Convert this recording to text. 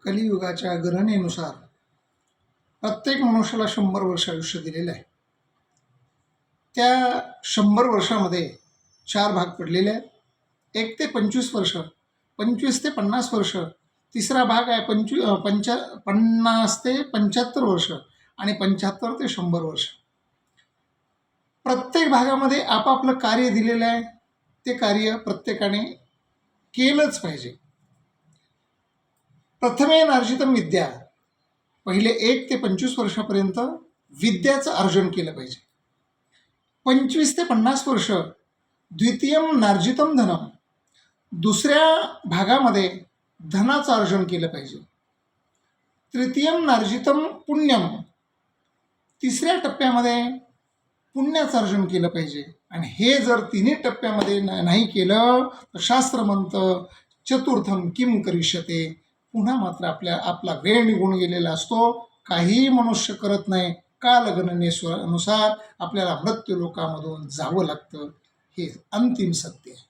कलियुगाच्या गणनेनुसार प्रत्येक मनुष्याला 100 वर्ष आयुष्य दिलेलं आहे. त्या 100 वर्षामध्ये 4 भाग पडलेले आहेत. 1 ते 25 वर्ष, 25 ते 50 वर्ष, तिसरा भाग आहे 50 ते 75 वर्ष आणि 75 ते 100 वर्ष. प्रत्येक भागामध्ये आपापलं कार्य दिलेलं आहे. ते कार्य प्रत्येकाने केलंच पाहिजे. प्रथमेन अर्जितम विद्या, पहिले 1 ते 25 वर्षापर्यंत विद्याचं अर्जन केलं पाहिजे. 25 ते 50 वर्ष द्वितीयम नार्जितम धनम, दुसऱ्या भागामध्ये धनाचं अर्जन केलं पाहिजे. तृतीयम नार्जितम पुण्यम, तिसऱ्या टप्प्यामध्ये पुण्याचं अर्जन केलं पाहिजे. आणि हे जर तिन्ही टप्प्यामध्ये नाही केलं तर शास्त्र म्हणतं चतुर्थम किम करिष्यते, पुन्हा मात्र आपला वेळ निघून गेलेला असतो. काहीही मनुष्य करत नाही. कालगणनेनुसार आपल्याला मृत्यू लोकामधून जावं लागतं. हे अंतिम सत्य आहे.